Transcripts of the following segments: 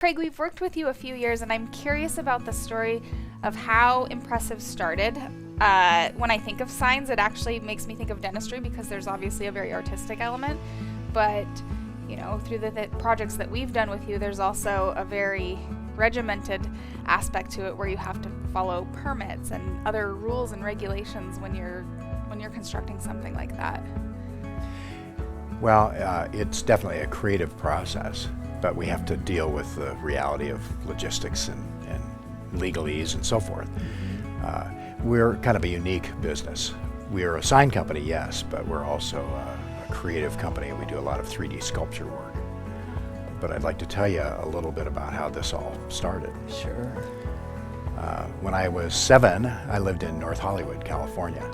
Craig, we've worked with you a few years, and I'm curious about the story of how Impressive started. When I think of signs, it actually makes me think of dentistry because there's obviously a very artistic element. But, through the projects that we've done with you, there's also a very regimented aspect to it where you have to follow permits and other rules and regulations when you're constructing something like that. Well, it's definitely a creative process, but we have to deal with the reality of logistics and legalese and so forth. We're kind of a unique business. We're a sign company, yes, but we're also a creative company. We do a lot of 3D sculpture work. But I'd like to tell you a little bit about how this all started. Sure. When I was 7, I lived in North Hollywood, California,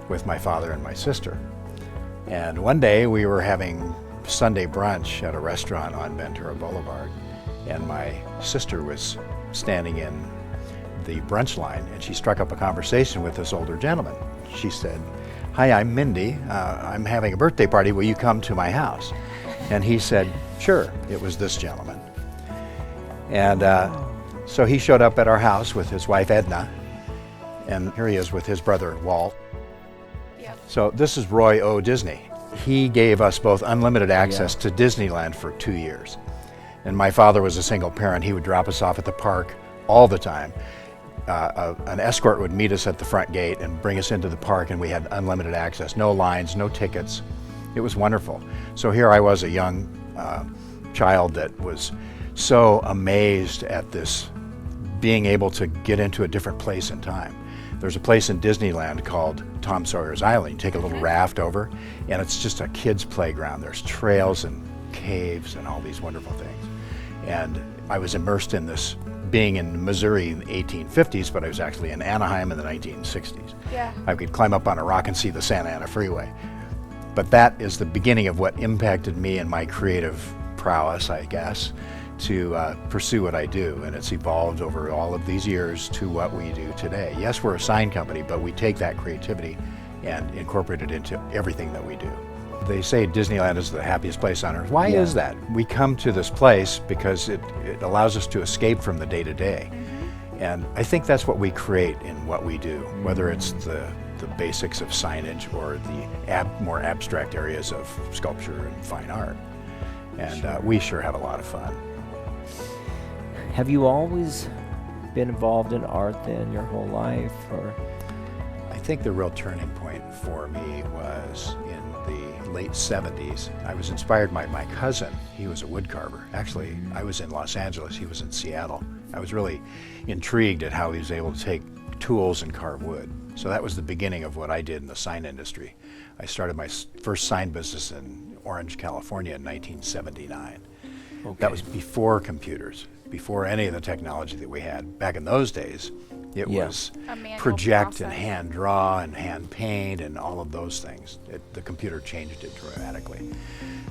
with my father and my sister. And one day we were having Sunday brunch at a restaurant on Ventura Boulevard, and my sister was standing in the brunch line, and she struck up a conversation with this older gentleman. She said, "Hi, I'm Mindy. I'm having a birthday party. Will you come to my house?" And he said, "Sure." It was this gentleman. And so he showed up at our house with his wife Edna, and here he is with his brother Walt. Yep. So this is Roy O. Disney. He gave us both unlimited access to Disneyland for 2 years. And my father was a single parent. He would drop us off at the park all the time. An escort would meet us at the front gate and bring us into the park, and we had unlimited access, no lines, no tickets. It was wonderful. So here I was, a young child that was so amazed at this, being able to get into a different place in time. There's a place in Disneyland called Tom Sawyer's Island. You take a little raft over, and it's just a kid's playground. There's trails and caves and all these wonderful things. And I was immersed in this, being in Missouri in the 1850s, but I was actually in Anaheim in the 1960s. Yeah. I could climb up on a rock and see the Santa Ana Freeway. But that is the beginning of what impacted me and my creative prowess, I guess, to pursue what I do, and it's evolved over all of these years to what we do today. Yes, we're a sign company, but we take that creativity and incorporate it into everything that we do. They say Disneyland is the happiest place on earth. Why is that? We come to this place because it allows us to escape from the day-to-day. And I think that's what we create in what we do, whether it's the basics of signage or the more abstract areas of sculpture and fine art. And we sure have a lot of fun. Have you always been involved in art then your whole life, or? I think the real turning point for me was in the late 70s. I was inspired by my cousin. He was a wood carver. Actually, I was in Los Angeles. He was in Seattle. I was really intrigued at how he was able to take tools and carve wood. So that was the beginning of what I did in the sign industry. I started my first sign business in Orange, California in 1979. Okay. That was before computers, before any of the technology that we had. Back in those days, it was A manual project and process. hand draw and hand paint and all of those things. The computer changed it dramatically.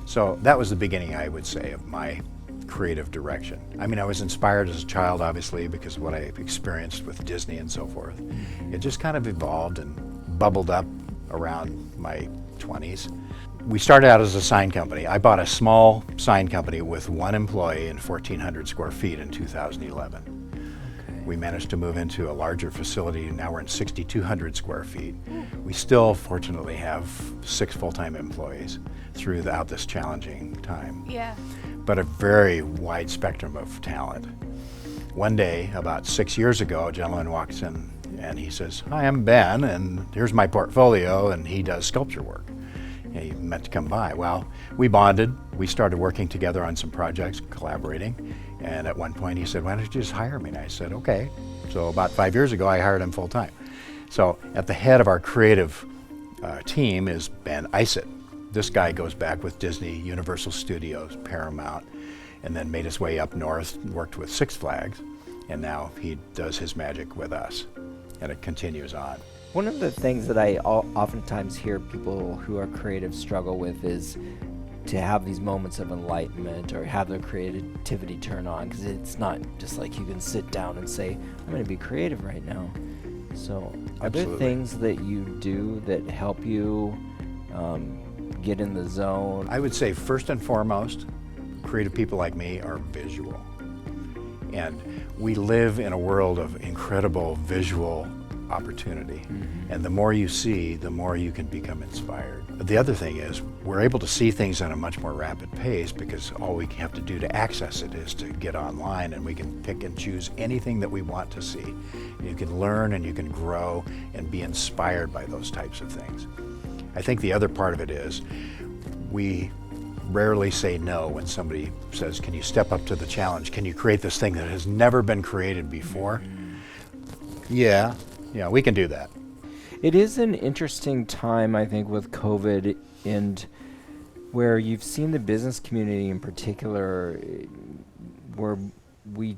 So that was the beginning, I would say, of my creative direction. I mean, I was inspired as a child, obviously, because of what I experienced with Disney and so forth. It just kind of evolved and bubbled up around my 20s. We started out as a sign company. I bought a small sign company with one employee and 1,400 square feet in 2011. Okay. We managed to move into a larger facility. Now we're in 6,200 square feet. We still, fortunately, have 6 full-time employees throughout this challenging time, Yeah. but a very wide spectrum of talent. One day, about 6 years ago, a gentleman walks in and he says, "Hi, I'm Ben, and here's my portfolio," and he does sculpture work. And he meant to come by. Well, we bonded. We started working together on some projects, collaborating, and at one point he said, "Why don't you just hire me?" And I said, "Okay." So about 5 years ago, I hired him full time. So at the head of our creative team is Ben Isett. This guy goes back with Disney, Universal Studios, Paramount, and then made his way up north, worked with Six Flags, and now he does his magic with us, and it continues on. One of the things that I oftentimes hear people who are creative struggle with is to have these moments of enlightenment or have their creativity turn on, because it's not just like you can sit down and say, "I'm going to be creative right now." So are there Absolutely. things that you do that help you get in the zone? I would say first and foremost, creative people like me are visual. And we live in a world of incredible visual opportunity. And the more you see, the more you can become inspired. The other thing is we're able to see things at a much more rapid pace because all we have to do to access it is to get online, and we can pick and choose anything that we want to see. You can learn and you can grow and be inspired by those types of things. I think the other part of it is we rarely say no when somebody says, can you step up to the challenge? Can you create this thing that has never been created before? Yeah, we can do that. It is an interesting time, I think, with COVID, and where you've seen the business community in particular, where we're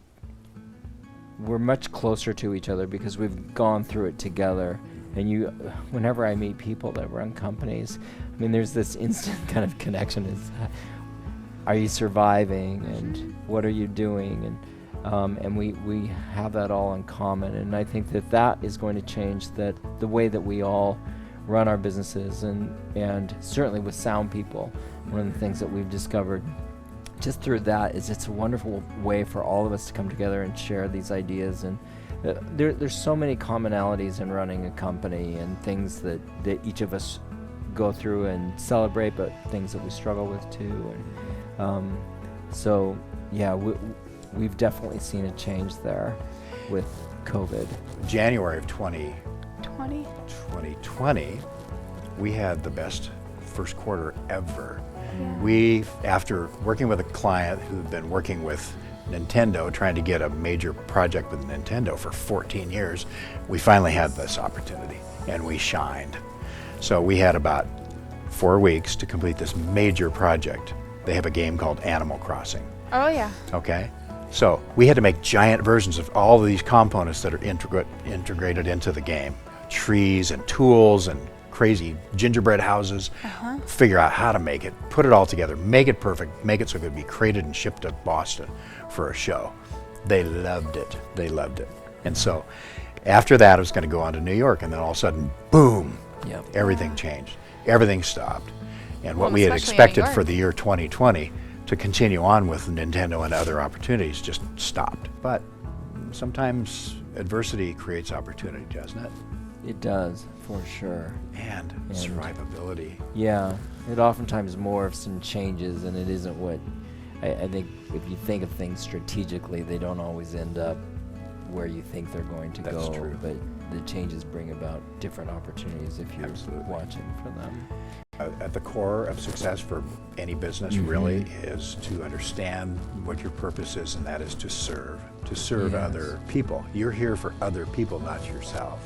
much closer to each other because we've gone through it together. And whenever I meet people that run companies, I mean, there's this instant kind of connection. Are you surviving, and what are you doing? And we have that all in common. And I think that is going to change the way that we all run our businesses, and certainly with sound people. One of the things that we've discovered just through that is it's a wonderful way for all of us to come together and share these ideas. And there's so many commonalities in running a company, and things that each of us go through and celebrate, but things that we struggle with too. And so yeah, we've definitely seen a change there with COVID. January of 2020, we had the best first quarter ever. We, after working with a client who'd been working with Nintendo, trying to get a major project with Nintendo for 14 years, we finally had this opportunity, and we shined. So we had about 4 weeks to complete this major project. They have a game called Animal Crossing. Oh, yeah. Okay? So we had to make giant versions of all of these components that are integrated into the game. Trees and tools and crazy gingerbread houses. Figure out how to make it, put it all together, make it perfect, make it so it could be created and shipped to Boston for a show. They loved it. And so after that, I was going to go on to New York, and then all of a sudden, boom, everything changed. Everything stopped. And what we had expected for the year 2020 to continue on with Nintendo and other opportunities just stopped. But sometimes adversity creates opportunity, doesn't it? It does, for sure. And survivability. Yeah, it oftentimes morphs and changes, and it isn't what I think. If you think of things strategically, they don't always end up where you think they're going to go. That's true. But the changes bring about different opportunities if you're watching for them. At the core of success for any business really is to understand what your purpose is, and that is to serve other people. You're here for other people, not yourself.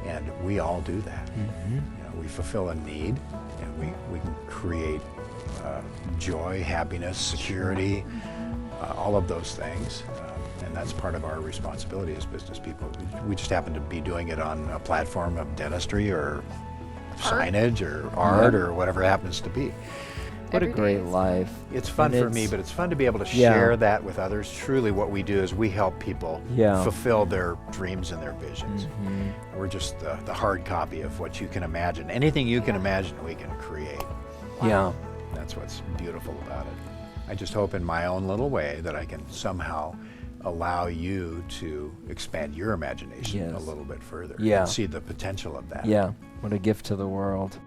And we all do that. We fulfill a need, and we can create joy, happiness, security, all of those things. And that's part of our responsibility as business people. We just happen to be doing it on a platform of dentistry or signage or art or whatever it happens to be. What a great life. It's fun for me, but it's fun to be able to share that with others. Truly what we do is we help people fulfill their dreams and their visions. We're just the hard copy of what you can imagine. Anything you can imagine, we can create. Yeah. That's what's beautiful about it. I just hope in my own little way that I can somehow allow you to expand your imagination a little bit further and see the potential of that. Yeah, what a gift to the world.